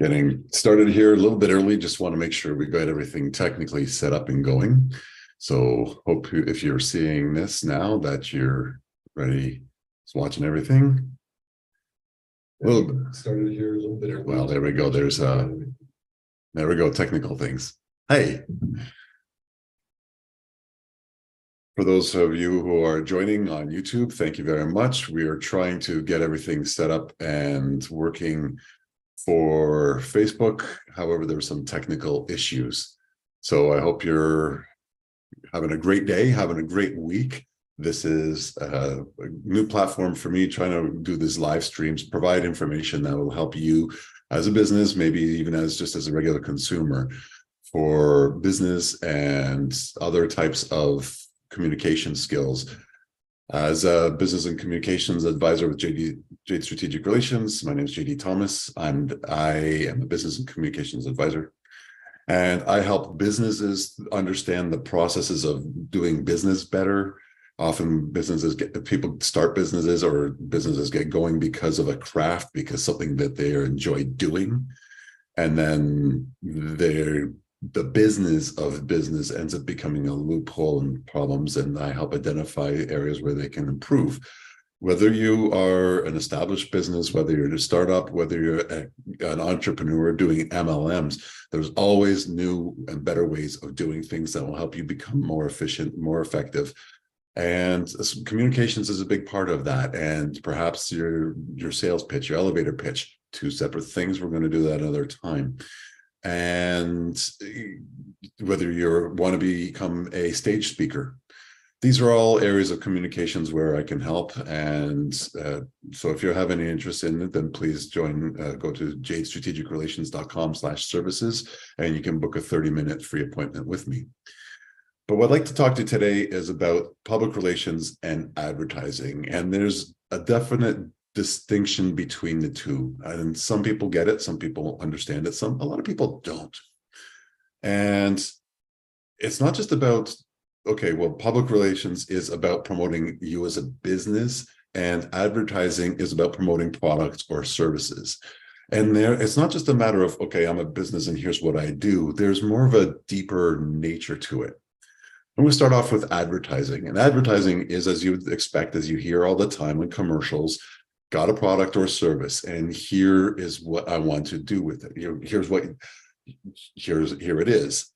Getting started here a little bit early. Just want to make sure we got everything technically set up and going. So hope if you're seeing this now that you're ready, watching everything. Started here a little bit early. Well, there we go. There we go. Technical things. Hey. For those of you who are joining on YouTube, thank you very much. We are trying to get everything set up and working for Facebook. However, there were some technical issues. So I hope you're having a great day, having a great week. This is a new platform for me, trying to do these live streams, provide information that will help you as a business, maybe even as just as a regular consumer, for business and other types of communication skills. As a business and communications advisor with Jade Strategic Relations, my name is JD Thomas, and I am a business and communications advisor. And I help businesses understand the processes of doing business better. Often people start businesses, or businesses get going because of a craft, because something that they enjoy doing. And then the business of business ends up becoming a loophole and problems, and I help identify areas where they can improve. Whether you are an established business, whether you're a startup, whether you're an entrepreneur doing MLMs, there's always new and better ways of doing things that will help you become more efficient, more effective. And communications is a big part of that. And perhaps your sales pitch, your elevator pitch, two separate things. We're going to do that another time. And whether you want to become a stage speaker, these are all areas of communications where I can help. And so if you have any interest in it, then please join, go to jadestrategicrelations.com/services, and you can book a 30-minute free appointment with me. But what I'd like to talk to you today is about public relations and advertising. And there's a definite distinction between the two. And some people get it, some people understand it, a lot of people don't. And it's not just about, okay, well, public relations is about promoting you as a business, and advertising is about promoting products or services. And it's not just a matter of, okay, I'm a business and here's what I do. There's more of a deeper nature to it. I'm going to start off with advertising. And advertising is, as you would expect, as you hear all the time in commercials, got a product or service, and here is what I want to do with it. Here it is.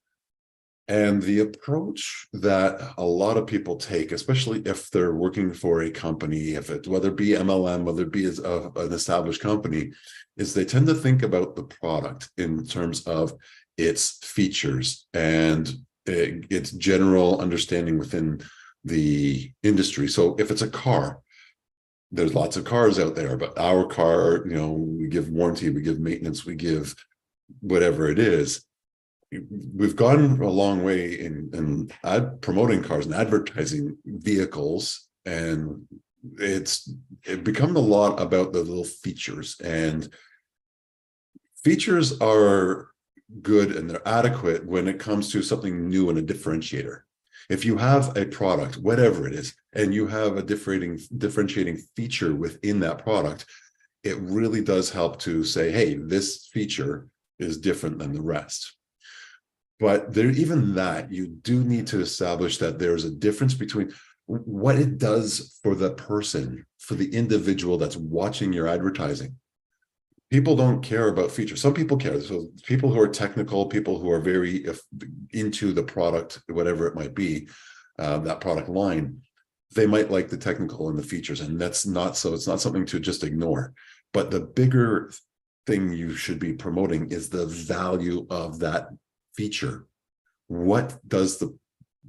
And the approach that a lot of people take, especially if they're working for a company, whether it be MLM, whether it be an established company, is they tend to think about the product in terms of its features and its general understanding within the industry. So if it's a car, there's lots of cars out there, but our car, we give warranty, we give maintenance, we give whatever it is. We've gone a long way in promoting cars and advertising vehicles, and it become a lot about the little features. And features are good and they're adequate when it comes to something new and a differentiator. If you have a product, whatever it is, and you have a differentiating feature within that product, it really does help to say, hey, this feature is different than the rest. But even that, you do need to establish that there's a difference between what it does for the person, for the individual that's watching your advertising. People don't care about features. Some people care. So people who are technical, people who are very into the product, whatever it might be, that product line, they might like the technical and the features. And that's not so. It's not something to just ignore. But the bigger thing you should be promoting is the value of that feature. What does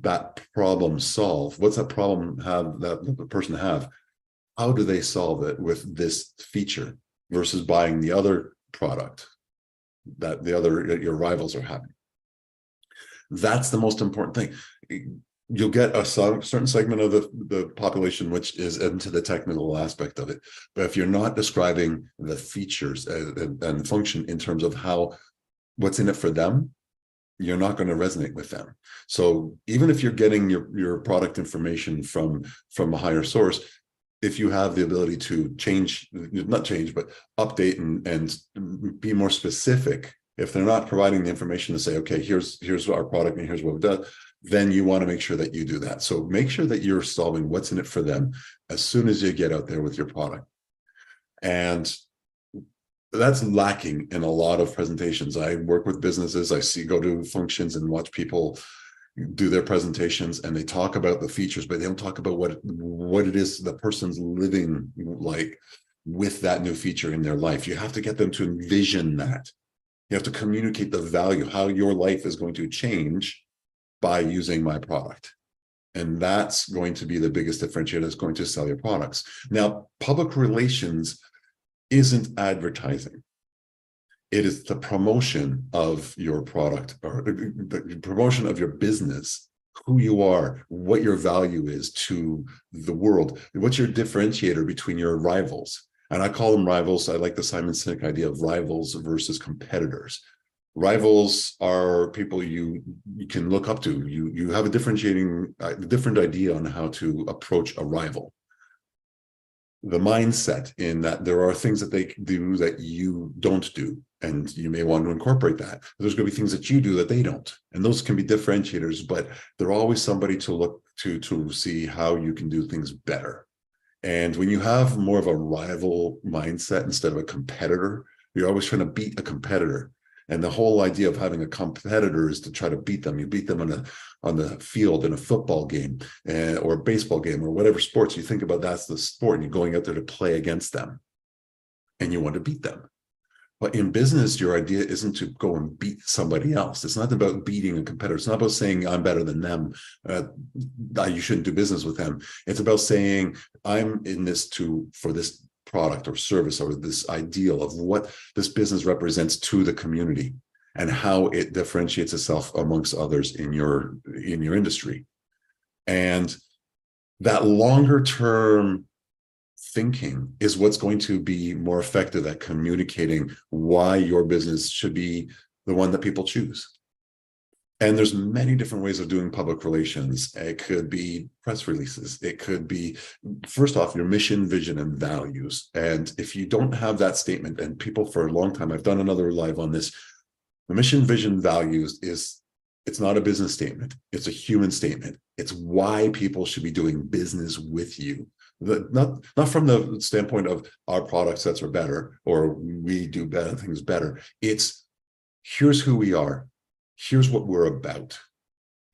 that problem solve? What's that problem that the person have? How do they solve it with this feature versus buying the other product that your rivals are having? That's the most important thing. You'll get a certain segment of the population which is into the technical aspect of it, but if you're not describing the features and function in terms of what's in it for them, you're not going to resonate with them. So even if you're getting your product information from a higher source, if you have the ability to change, not change, but update and be more specific, if they're not providing the information to say, okay, here's our product and here's what we've done, then you want to make sure that you do that. So make sure that you're solving what's in it for them as soon as you get out there with your product. And that's lacking in a lot of presentations. I work with businesses, go to functions and watch people do their presentations, and they talk about the features, but they don't talk about what it is the person's living like with that new feature in their life. You have to get them to envision that. You have to communicate the value, how your life is going to change by using my product. And that's going to be the biggest differentiator that's going to sell your products. Now, public relations isn't advertising. It is the promotion of your product, or the promotion of your business, who you are, what your value is to the world, what's your differentiator between your rivals. And I call them rivals. I like the Simon Sinek idea of rivals versus competitors. Rivals are people you can look up to. You have a different idea on how to approach a rival. The mindset in that there are things that they do that you don't do, and you may want to incorporate that. There's going to be things that you do that they don't, and those can be differentiators, but they're always somebody to look to see how you can do things better. And when you have more of a rival mindset instead of a competitor, you're always trying to beat a competitor. And the whole idea of having a competitor is to try to beat them. You beat them on the field in a football game or a baseball game or whatever sports you think about. That's the sport, and you're going out there to play against them, and you want to beat them. But in business, your idea isn't to go and beat somebody else. It's not about beating a competitor. It's not about saying I'm better than them. You shouldn't do business with them. It's about saying I'm in this for this product or service or this ideal of what this business represents to the community and how it differentiates itself amongst others in your industry. And that longer term thinking is what's going to be more effective at communicating why your business should be the one that people choose. And there's many different ways of doing public relations. It could be press releases. It could be, first off, your mission, vision, and values. And if you don't have that statement, and people for a long time, I've done another live on this, the mission, vision, values it's not a business statement. It's a human statement. It's why people should be doing business with you. Not from the standpoint of our product sets are better or we do better things better. It's here's who we are. Here's what we're about.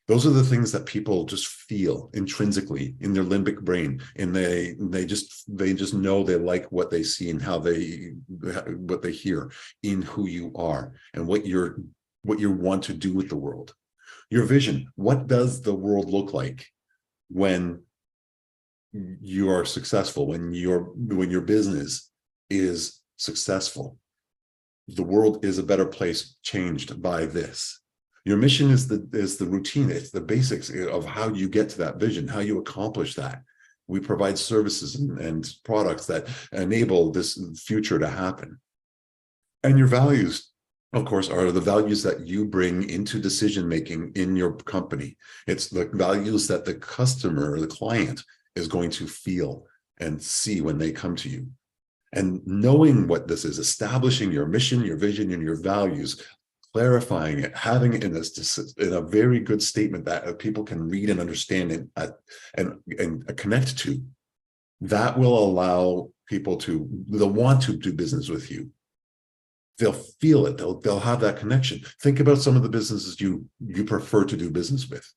Those are the things that people just feel intrinsically in their limbic brain, and they just know they like what they see and what they hear in who you are and what you want to do with the world. Your vision. What does the world look like when you are successful? When your business is successful, the world is a better place changed by this. Your mission is the routine. It's the basics of how you get to that vision, how you accomplish that. We provide services and products that enable this future to happen. And your values, of course, are the values that you bring into decision-making in your company. It's the values that the customer or the client is going to feel and see when they come to you. And knowing what this is, establishing your mission, your vision, and your values, clarifying it, having it in a very good statement that people can read and understand and connect to, that will allow people they'll want to do business with you. They'll feel it. They'll have that connection. Think about some of the businesses you prefer to do business with.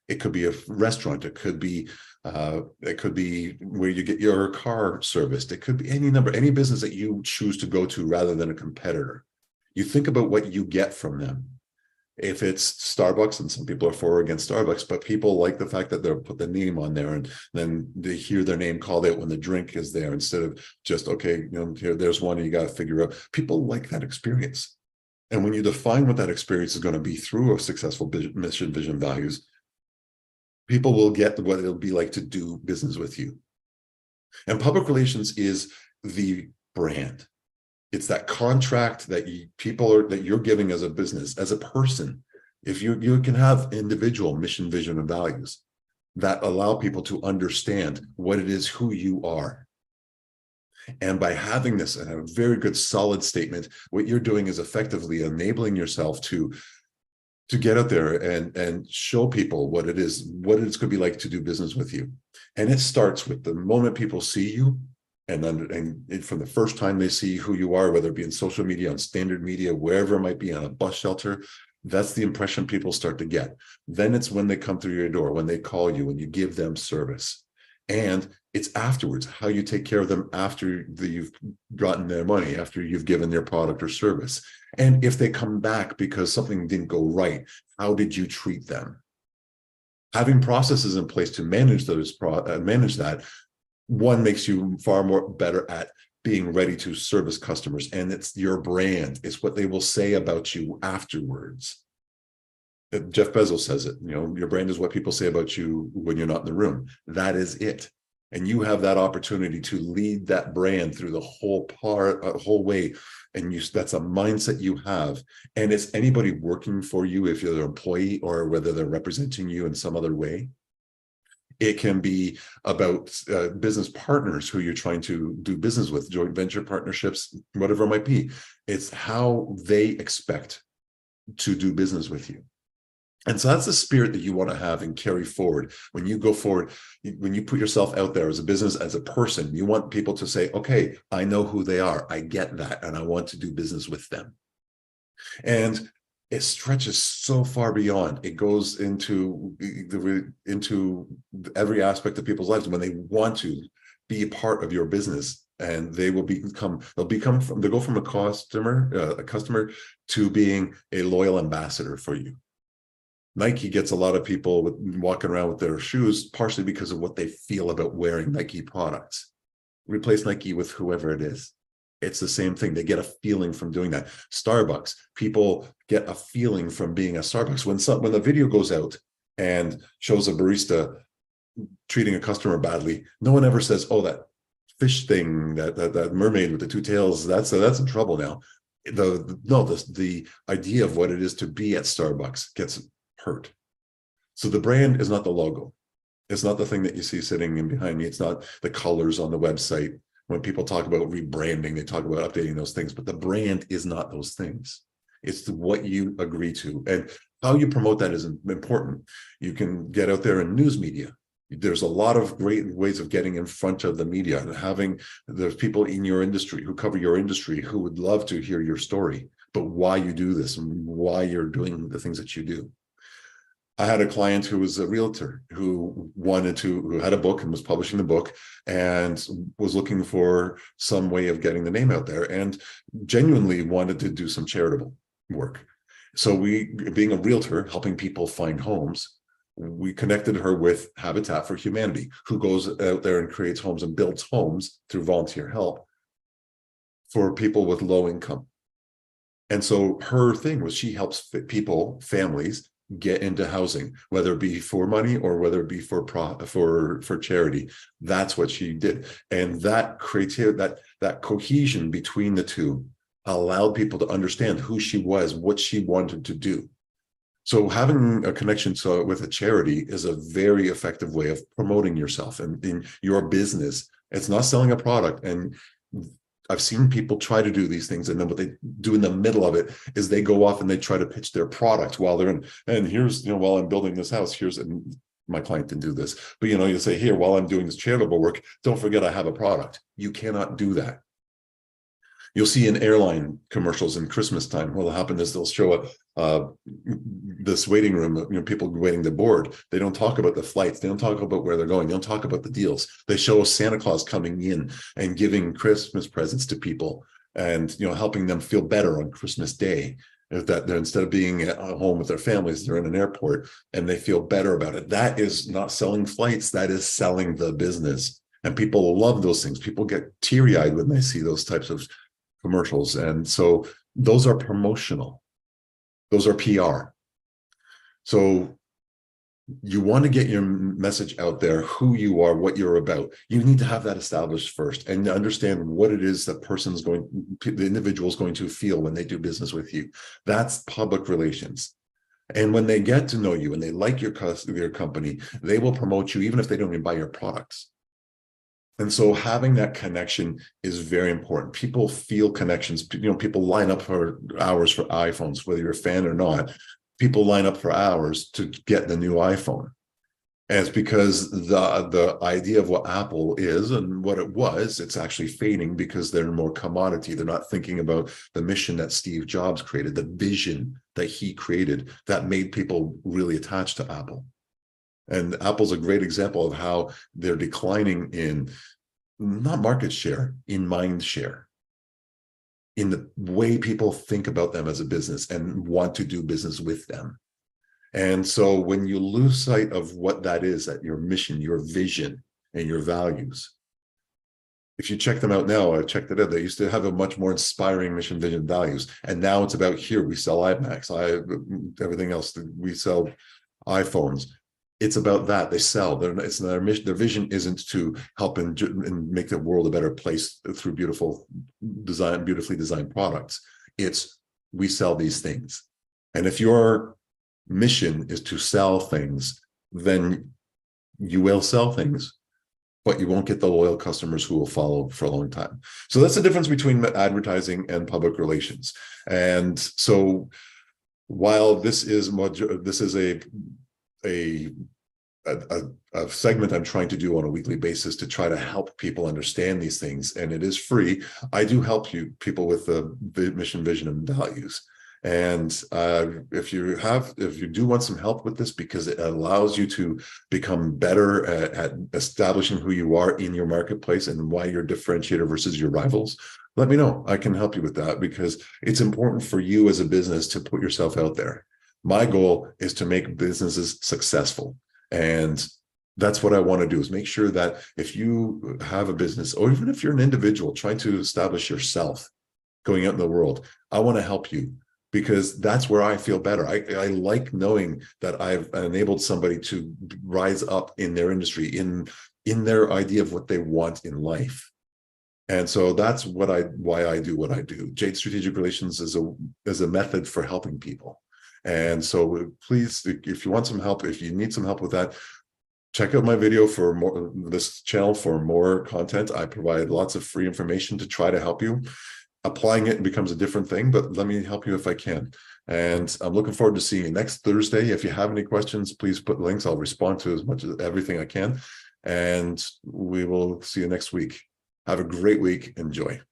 It could be a restaurant. It could be where you get your car serviced. It could be any business that you choose to go to rather than a competitor. You think about what you get from them. If it's Starbucks, and some people are for or against Starbucks, but people like the fact that they'll put the name on there and then they hear their name called out when the drink is there instead of just, okay, there's one and you got to figure out. People like that experience. And when you define what that experience is going to be through a successful mission, vision, values, people will get what it'll be like to do business with you. And public relations is the brand. It's that contract that that you're giving as a business, as a person. If you can have individual mission, vision, and values, that allow people to understand what it is, who you are. And by having this and a very good solid statement, what you're doing is effectively enabling yourself to get out there and show people what it's going to be like to do business with you. And it starts with the moment people see you, and from the first time they see who you are, whether it be in social media, on standard media, wherever it might be, on a bus shelter, that's the impression people start to get. Then it's when they come through your door, when they call you, when you give them service. And it's afterwards, how you take care of them after you've gotten their money, after you've given their product or service. And if they come back because something didn't go right, how did you treat them? Having processes in place to manage that, one, makes you far more better at being ready to service customers. And it's your brand. It's what they will say about you afterwards. Jeff Bezos says it, your brand is what people say about you when you're not in the room. That is it. And you have that opportunity to lead that brand through the whole way. And that's a mindset you have. And it's anybody working for you, if you're an employee or whether they're representing you in some other way. It can be about business partners who you're trying to do business with, joint venture partnerships, whatever it might be. It's how they expect to do business with you. And so that's the spirit that you want to have and carry forward. When you go forward, when you put yourself out there as a business, as a person, you want people to say, okay, I know who they are. I get that. And I want to do business with them. And it stretches so far beyond. It goes into every aspect of people's lives when they want to be a part of your business. And they'll go from a customer to being a loyal ambassador for you. Nike gets a lot of people walking around with their shoes, partially because of what they feel about wearing Nike products. Replace Nike with whoever it is. It's the same thing. They get a feeling from doing that. Starbucks, people get a feeling from being a Starbucks. When the video goes out and shows a barista treating a customer badly, no one ever says, oh, that fish thing, that mermaid with the two tails, that's in trouble now. The idea of what it is to be at Starbucks gets hurt. So the brand is not the logo. It's not the thing that you see sitting in behind me. It's not the colors on the website. When people talk about rebranding, they talk about updating those things, but the brand is not those things. It's what you agree to, and how you promote that is important. You can get out there in news media. There's a lot of great ways of getting in front of the media and there's people in your industry who cover your industry who would love to hear your story, but why you do this and why you're doing the things that you do. I had a client who was a realtor who had a book and was publishing the book and was looking for some way of getting the name out there and genuinely wanted to do some charitable work. So being a realtor, helping people find homes, we connected her with Habitat for Humanity, who goes out there and creates homes and builds homes through volunteer help for people with low income. And so her thing was she helps families, get into housing, whether it be for money or whether it be for charity. That's what she did. And that cohesion between the two allowed people to understand who she was, what she wanted to do. So having a connection with a charity is a very effective way of promoting yourself and in your business. It's not selling a product. And I've seen people try to do these things, and then what they do in the middle of it is they go off and they try to pitch their product while they're in. And here's, while I'm building this house, and my client didn't do this, but you say, here, while I'm doing this charitable work, don't forget I have a product. You cannot do that. You'll see in airline commercials in Christmas time, what'll happen is they'll show this waiting room, people waiting to board. They don't talk about the flights. They don't talk about where they're going. They don't talk about the deals. They show Santa Claus coming in and giving Christmas presents to people and, helping them feel better on Christmas Day. That they're, instead of being at home with their families, they're in an airport and they feel better about it. That is not selling flights. That is selling the business. And people love those things. People get teary-eyed when they see those types of commercials. And so those are promotional. Those are PR. So you want to get your message out there, who you are, what you're about. You need to have that established first and understand what it is that the individual is going to feel when they do business with you. That's public relations. And when they get to know you and they like your company, they will promote you even if they don't even buy your products. And so having that connection is very important. People feel connections. People line up for hours for iPhones, whether you're a fan or not. People line up for hours to get the new iPhone. And it's because the idea of what Apple is and what it was, it's actually fading because they're more commodity. They're not thinking about the mission that Steve Jobs created, the vision that he created that made people really attached to Apple. And Apple's a great example of how they're declining in not market share, in mind share, in the way people think about them as a business and want to do business with them. And so when you lose sight of what that is, that your mission, your vision, and your values, if you check them out now, I checked it out, they used to have a much more inspiring mission, vision, values. And now it's about here, we sell iMacs, everything else, we sell iPhones. It's about that. They sell. It's their mission. Their vision isn't to help and make the world a better place through beautifully designed products. It's we sell these things. And if your mission is to sell things, then you will sell things, but you won't get the loyal customers who will follow for a long time. So that's the difference between advertising and public relations. And so while this is a segment I'm trying to do on a weekly basis to try to help people understand these things, and it is free, I do help people with the mission, vision, and values. And if you do want some help with this, because it allows you to become better at establishing who you are in your marketplace and why you're differentiator versus your rivals, let me know. I can help you with that, because it's important for you as a business to put yourself out there. My goal is to make businesses successful. And that's what I want to do, is make sure that if you have a business, or even if you're an individual trying to establish yourself going out in the world, I want to help you, because that's where I feel better. I like knowing that I've enabled somebody to rise up in their industry, in their idea of what they want in life. And so that's why I do what I do. Jade Strategic Relations is a method for helping people. And so please, if you want some help, if you need some help with that, check out my video for this channel for more content. I provide lots of free information to try to help you. Applying it becomes a different thing, but let me help you if I can. And I'm looking forward to seeing you next Thursday. If you have any questions, please put links. I'll respond to as much as everything I can. And we will see you next week. Have a great week. Enjoy.